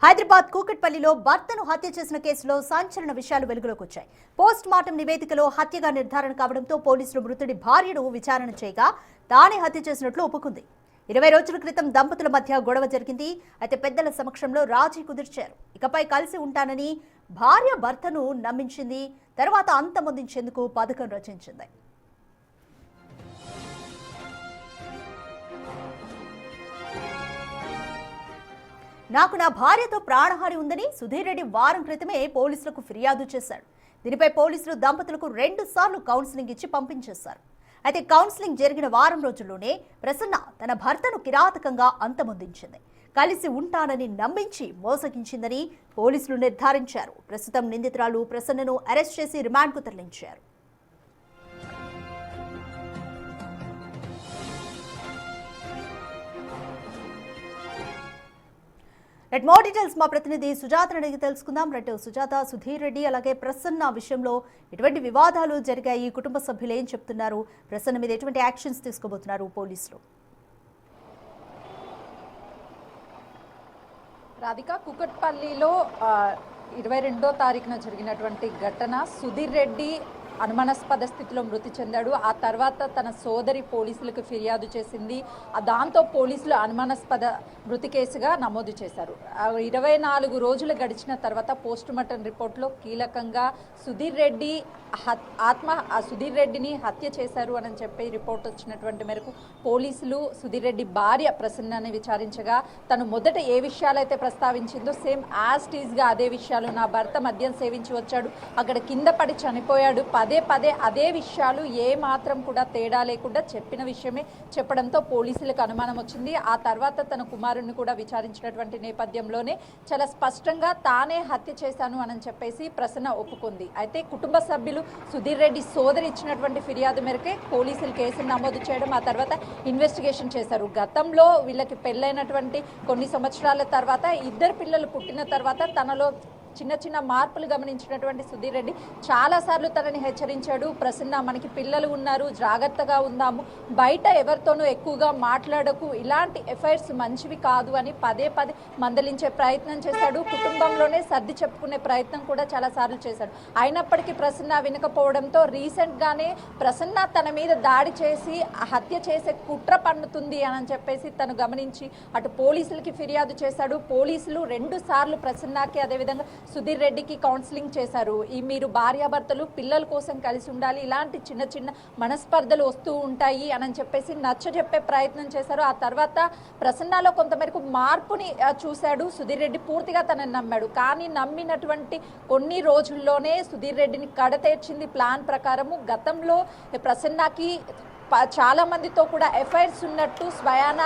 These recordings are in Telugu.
హైదరాబాద్ కూకట్పల్లిలో భర్తను హత్య చేసిన కేసులో సంచలన విషయాలు వెలుగులోకి వచ్చాయి. పోస్ట్ మార్టం నివేదికలో హత్యగా నిర్ధారణ కావడంతో పోలీసులు మృతుడి భార్యను విచారణ చేయగా తానే హత్య చేసినట్లు ఒప్పుకుంది. 20 రోజుల క్రితం దంపతుల మధ్య గొడవ జరిగింది. అయితే పెద్దల సమక్షంలో రాజీ కుదిర్చారు. ఇకపై కలిసి ఉంటానని భార్య భర్తను నమ్మించింది. తర్వాత అంతమొందించేందుకు పథకం రచించింది. నాకు నా భార్యతో ప్రాణహాని ఉందని సుధీర్ రెడ్డి వారం క్రితమే పోలీసులకు ఫిర్యాదు చేశాడు. దీనిపై పోలీసులు దంపతులకు 2 సార్లు కౌన్సిలింగ్ ఇచ్చి పంపించేశారు. అయితే కౌన్సిలింగ్ జరిగిన వారం రోజుల్లోనే ప్రసన్న తన భర్తను కిరాతకంగా అంతమొందించింది. కలిసి ఉంటానని నమ్మించి మోసగించిందని పోలీసులు నిర్ధారించారు. ప్రస్తుతం నిందితురాలు ప్రసన్నను అరెస్ట్ చేసి రిమాండ్కు తరలించారు. మోర్ డీటెయిల్స్ మా ప్రతినిధి సుజాత అడిగి తెలుసుకుందాం. సుజాత, సుధీర్ రెడ్డి అలాగే ప్రసన్న విషయంలో ఎటువంటి వివాదాలు జరిగాయి? కుటుంబ సభ్యులు ఏం చెప్తున్నారు? ప్రసన్న మీద ఎటువంటి యాక్షన్స్ తీసుకోబోతున్నారు పోలీసులు? రాధిక, కుకట్పల్లిలో 22వ తారీఖున జరిగినటువంటి ఘటన. సుధీర్ రెడ్డి అనుమానాస్పద స్థితిలో మృతి చెందాడు. ఆ తర్వాత తన సోదరి పోలీసులకు ఫిర్యాదు చేసింది. దాంతో పోలీసులు అనుమానాస్పద మృతి కేసుగా నమోదు చేశారు. 24 రోజులు గడిచిన తర్వాత పోస్టుమార్టం రిపోర్ట్లో కీలకంగా సుధీర్ రెడ్డిని హత్య చేశారు అని చెప్పి రిపోర్ట్ వచ్చినటువంటి మేరకు పోలీసులు సుధీర్ రెడ్డి భార్య ప్రసన్నని విచారించగా తను మొదట ఏ విషయాలైతే ప్రస్తావించిందో సేమ్ యాజ్ టీజ్గా అదే విషయాలు, నా భర్త మద్యం సేవించి వచ్చాడు, అక్కడ కింద పడి చనిపోయాడు, పదే అదే విషయాలు ఏ మాత్రం కూడా తేడా లేకుండా చెప్పిన విషయమే చెప్పడంతో పోలీసులకు అనుమానం వచ్చింది. ఆ తర్వాత తన కుమారుడిని కూడా విచారించినటువంటి నేపథ్యంలోనే చాలా స్పష్టంగా తానే హత్య చేశాను అని చెప్పేసి ప్రసన్న ఒప్పుకుంది. అయితే కుటుంబ సభ్యులు సుధీర్ రెడ్డి సోదరి ఇచ్చినటువంటి ఫిర్యాదు మేరకే పోలీసులు కేసును నమోదు చేయడం, ఆ తర్వాత ఇన్వెస్టిగేషన్ చేశారు. గతంలో వీళ్ళకి పెళ్ళైనటువంటి కొన్ని సంవత్సరాల తర్వాత 2 పిల్లలు పుట్టిన తర్వాత తనలో చిన్న మార్పులు గమనించినటువంటి సుధీర్ రెడ్డి చాలాసార్లు తనని హెచ్చరించాడు. ప్రసన్న, మనకి పిల్లలు ఉన్నారు, జాగ్రత్తగా ఉందాము, బయట ఎవరితోనూ ఎక్కువగా మాట్లాడకు, ఇలాంటి ఎఫైర్స్ మంచివి కాదు అని పదే మందలించే ప్రయత్నం చేశాడు. కుటుంబంలోనే సర్ది చెప్పుకునే ప్రయత్నం కూడా చాలాసార్లు చేశాడు. అయినప్పటికీ ప్రసన్న వినకపోవడంతో రీసెంట్గానే ప్రసన్న తన మీద దాడి చేసి హత్య చేసే కుట్ర పన్నుతుంది అని చెప్పేసి తను గమనించి అటు పోలీసులకి ఫిర్యాదు చేశాడు. పోలీసులు 2 సార్లు ప్రసన్నకి అదేవిధంగా సుధీర్ రెడ్డికి కౌన్సిలింగ్ చేశారు. మీరు భార్యాభర్తలు పిల్లల కోసం కలిసి ఉండాలి, ఇలాంటి చిన్న మనస్పర్ధలు వస్తూ ఉంటాయి అని చెప్పేసి నచ్చజెప్పే ప్రయత్నం చేశారు. ఆ తర్వాత ప్రసన్నలో కొంతమేరకు మార్పుని చూశాడు. సుధీర్ రెడ్డి పూర్తిగా తనని నమ్మాడు. కానీ నమ్మినటువంటి కొన్ని రోజుల్లోనే సుధీర్ రెడ్డిని కడతేర్చింది ప్లాన్ ప్రకారము. గతంలో ప్రసన్నకి చాలా మందితో కూడా ఎఫ్ఐఆర్స్ ఉన్నట్టు స్వయాన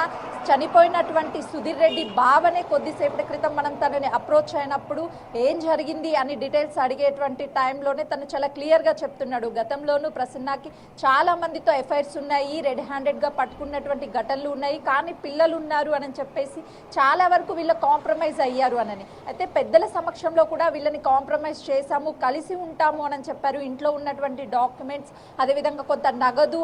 చనిపోయినటువంటి సుధీర్ రెడ్డి బావనే కొద్దిసేపటి క్రితం మనం తనని అప్రోచ్ అయినప్పుడు ఏం జరిగింది అని డీటెయిల్స్ అడిగేటువంటి టైంలోనే తను చాలా క్లియర్గా చెప్తున్నాడు. గతంలోనూ ప్రసన్నకి చాలా మందితో ఎఫ్ఐఆర్స్ ఉన్నాయి, రెడ్ హ్యాండెడ్గా పట్టుకున్నటువంటి ఘటనలు ఉన్నాయి, కానీ పిల్లలు ఉన్నారు అని చెప్పేసి చాలా వరకు వీళ్ళు కాంప్రమైజ్ అయ్యారు అని. అయితే పెద్దల సమక్షంలో కూడా వీళ్ళని కాంప్రమైజ్ చేశాము, కలిసి ఉంటాము అని చెప్పారు. ఇంట్లో ఉన్నటువంటి డాక్యుమెంట్స్ అదేవిధంగా కొంత నగదు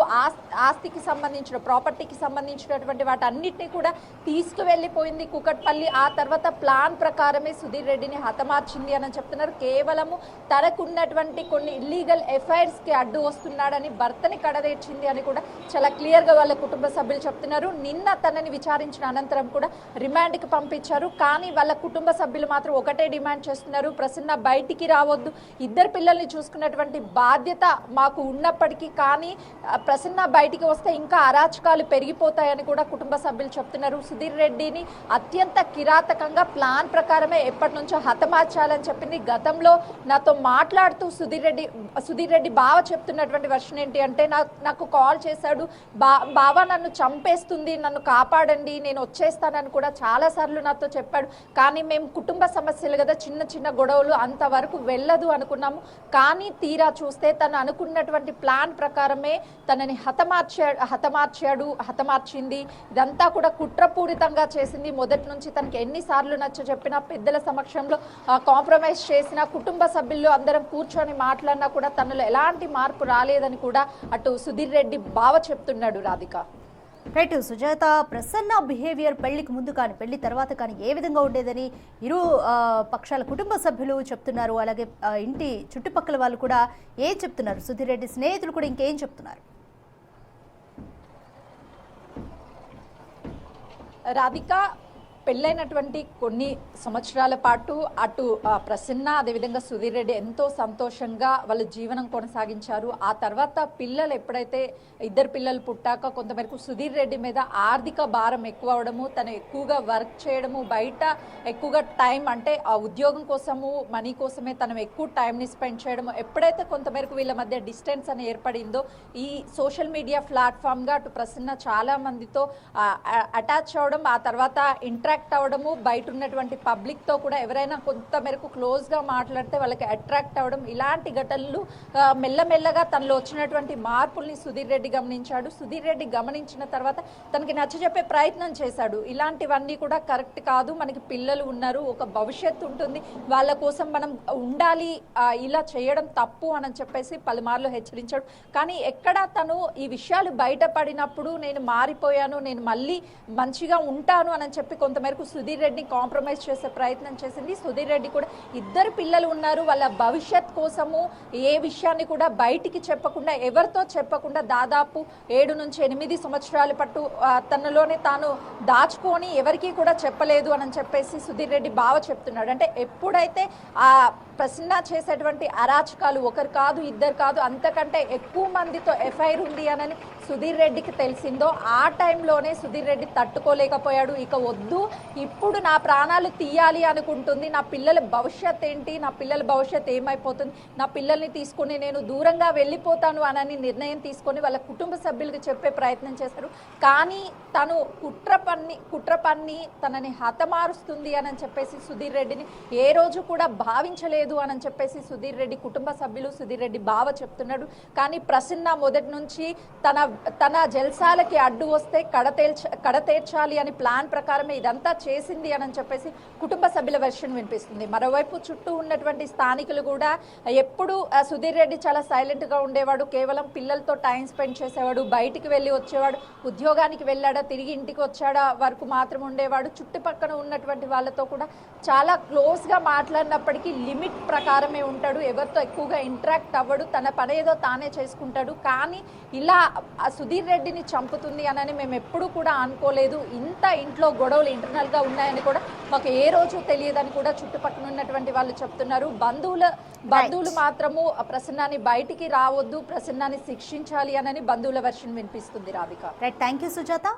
ఆస్తికి సంబంధించిన ప్రాపర్టీకి సంబంధించినటువంటి వాటన్నిటిని కూడా తీసుకువెళ్ళిపోయింది కుకట్పల్లి. ఆ తర్వాత ప్లాన్ ప్రకారమే సుధీర్ రెడ్డిని హతమార్చింది అని చెప్తున్నారు. కేవలము తనకున్నటువంటి కొన్ని ఇల్లీగల్ ఎఫైర్స్కి అడ్డు వస్తున్నాడని భర్తని కడదేర్చింది అని కూడా చాలా క్లియర్గా వాళ్ళ కుటుంబ సభ్యులు చెప్తున్నారు. నిన్న తనని విచారించిన అనంతరం కూడా రిమాండ్కి పంపించారు. కానీ వాళ్ళ కుటుంబ సభ్యులు మాత్రం ఒకటే డిమాండ్ చేస్తున్నారు, ప్రసన్న బయటికి రావద్దు, 2 పిల్లల్ని చూసుకున్నటువంటి బాధ్యత మాకు ఉన్నప్పటికీ కానీ ప్రసన్న బయటికి వస్తే ఇంకా అరాచకాలు పెరిగిపోతాయని కూడా కుటుంబ సభ్యులు చెప్తున్నారు. సుధీర్ రెడ్డిని అత్యంత కిరాతకంగా ప్లాన్ ప్రకారమే ఎప్పటి నుంచో హతమార్చాలని చెప్పింది. గతంలో నాతో మాట్లాడుతూ సుధీర్ రెడ్డి బావ చెప్తున్నటువంటి వర్షన్ ఏంటి అంటే, నాకు కాల్ చేశాడు, బావ నన్ను చంపేస్తుంది, నన్ను కాపాడండి, నేను వచ్చేస్తానని కూడా చాలాసార్లు నాతో చెప్పాడు. కానీ మేము కుటుంబ సమస్యలు కదా, చిన్న గొడవలు, అంతవరకు వెళ్ళదు అనుకున్నాము. కానీ తీరా చూస్తే తను అనుకున్నటువంటి ప్లాన్ ప్రకారమే తనని హతమార్చింది. ఇదంతా కూడా కుట్రపూరితంగా చేసింది. మొదటి నుంచి తనకి ఎన్నిసార్లు నచ్చ చెప్పినా, పెద్దల సమక్షంలో కాంప్రమైజ్ చేసిన కుటుంబ సభ్యులు అందరం కూర్చొని మాట్లాడినా కూడా తనలో ఎలాంటి మార్పు రాలేదని కూడా అటు సుధీర్ రెడ్డి బావ చెప్తున్నాడు. రాధిక, రైట్ సుజాత, ప్రసన్న బిహేవియర్ పెళ్లికి ముందు కానీ పెళ్లి తర్వాత కానీ ఏ విధంగా ఉండేదని ఇరు పక్షాల కుటుంబ సభ్యులు చెప్తున్నారు. అలాగే ఇంటి చుట్టుపక్కల వాళ్ళు కూడా ఏం చెప్తున్నారు, సుధీర్ రెడ్డి స్నేహితులు కూడా ఇంకేం చెప్తున్నారు? రాధిక, పెళ్ళైనటువంటి కొన్ని సంవత్సరాల పాటు అటు ప్రసన్న అదేవిధంగా సుధీర్ రెడ్డి ఎంతో సంతోషంగా వాళ్ళు జీవనం కొనసాగించారు. ఆ తర్వాత పిల్లలు ఎప్పుడైతే ఇద్దరు పిల్లలు పుట్టాక కొంతమేరకు సుధీర్ రెడ్డి మీద ఆర్థిక భారం ఎక్కువ అవడము, తను ఎక్కువగా వర్క్ చేయడము, బయట ఎక్కువగా టైం అంటే ఆ ఉద్యోగం కోసము మనీ కోసమే తను ఎక్కువ టైంని స్పెండ్ చేయడము, ఎప్పుడైతే కొంతమేరకు వీళ్ళ మధ్య డిస్టెన్స్ అని ఏర్పడిందో ఈ సోషల్ మీడియా ప్లాట్ఫామ్గా అటు ప్రసన్న చాలా మందితో అటాచ్ అవడం, ఆ తర్వాత ఇంట్రాక్ట్ అవ్వడము, బయట ఉన్నటువంటి పబ్లిక్తో కూడా ఎవరైనా కొంత మేరకు క్లోజ్గా మాట్లాడితే వాళ్ళకి అట్రాక్ట్ అవ్వడం, ఇలాంటి ఘటనలు మెల్లమెల్లగా తనలో వచ్చినటువంటి మార్పుల్ని సుధీర్ రెడ్డి గమనించాడు. సుధీర్ రెడ్డి గమనించిన తర్వాత తనకి నచ్చజెప్పే ప్రయత్నం చేశాడు. ఇలాంటివన్నీ కూడా కరెక్ట్ కాదు, మనకి పిల్లలు ఉన్నారు, ఒక భవిష్యత్తు ఉంటుంది, వాళ్ళ కోసం మనం ఉండాలి, ఇలా చేయడం తప్పు అని చెప్పేసి పలుమార్లు హెచ్చరించాడు. కానీ ఎక్కడ తను ఈ విషయాలు బయటపడినప్పుడు నేను మారిపోయాను, నేను మళ్ళీ మంచిగా ఉంటాను అని చెప్పి కొంతమేరకు సుధీర్ రెడ్డిని కాంప్రమైజ్ చేసే ప్రయత్నం చేసింది. సుధీర్ రెడ్డి కూడా ఇద్దరు పిల్లలు ఉన్నారు, వాళ్ళ భవిష్యత్ కోసము ఏ విషయాన్ని కూడా బయటికి చెప్పకుండా, ఎవరితో చెప్పకుండా దాదాపు 7 నుంచి 8 సంవత్సరాల పట్టు తనలోనే తాను దాచుకొని ఎవరికి కూడా చెప్పలేదు అని చెప్పేసి సుధీర్ రెడ్డి బావ చెప్తున్నాడు. అంటే ఎప్పుడైతే ఆ ప్రసన్న చేసేటువంటి అరాచకాలు ఒకరు కాదు ఇద్దరు కాదు అంతకంటే ఎక్కువ మందితో ఎఫ్ఐఆర్ ఉంది అని సుధీర్ రెడ్డికి తెలిసిందో ఆ టైంలోనే సుధీర్ రెడ్డి తట్టుకోలేకపోయాడు. ఇక వద్దు, ఇప్పుడు నా ప్రాణాలు తీయాలి అనుకుంటుంది, నా పిల్లల భవిష్యత్ ఏంటి, నా పిల్లల భవిష్యత్ ఏమైపోతుంది, నా పిల్లల్ని తీసుకొని నేను దూరంగా వెళ్ళిపోతాను అని నిర్ణయం తీసుకొని వాళ్ళ కుటుంబ సభ్యులకు చెప్పే ప్రయత్నం చేశారు. కానీ తను కుట్ర పన్ని తనని హతమారుస్తుంది అని చెప్పేసి సుధీర్ రెడ్డిని ఏ రోజు కూడా భావించలేదు అని చెప్పేసి సుధీర్ రెడ్డి కుటుంబ సభ్యులు సుధీర్ రెడ్డి బావ చెప్తున్నాడు. కానీ ప్రసన్న మొదటి నుంచి తన జల్సాలకి అడ్డు వస్తే కడతేర్చాలి అని ప్లాన్ ప్రకారమే ఇదంతా చేసింది అని చెప్పేసి కుటుంబ సభ్యుల వెర్షన్ వినిపిస్తుంది. మరోవైపు చుట్టూ ఉన్నటువంటి స్థానికులు కూడా ఎప్పుడు సుధీర్ రెడ్డి చాలా సైలెంట్ గా ఉండేవాడు, కేవలం పిల్లలతో టైం స్పెండ్ చేసేవాడు, బయటికి వెళ్ళి వచ్చేవాడు, ఉద్యోగానికి వెళ్ళాడా తిరిగి ఇంటికి వచ్చాడా వరకు మాత్రం ఉండేవాడు, చుట్టుపక్కల ఉన్నటువంటి వాళ్ళతో కూడా చాలా క్లోజ్ గా మాట్లాడినప్పటికీ లిమిట్ ప్రకారమే ఉంటాడు, ఎవరితో ఎక్కువగా ఇంటరాక్ట్ అవ్వడు, తన పనేదో తానే చేసుకుంటాడు. కానీ ఇలా సుధీర్ రెడ్డిని చంపుతుంది అని మేము ఎప్పుడూ కూడా అనుకోలేదు, ఇంత ఇంట్లో గొడవలు ఇంటర్నల్ గా ఉన్నాయని కూడా మాకు ఏ రోజు తెలియదని కూడా చుట్టుపక్కల ఉన్నటువంటి వాళ్ళు చెప్తున్నారు. బంధువులు మాత్రము ప్రసన్నాన్ని బయటికి రావద్దు, ప్రసన్నాన్ని శిక్షించాలి అని బంధువుల వెర్షన్ వినిపిస్తుంది. Radhika, thank you Sujatha.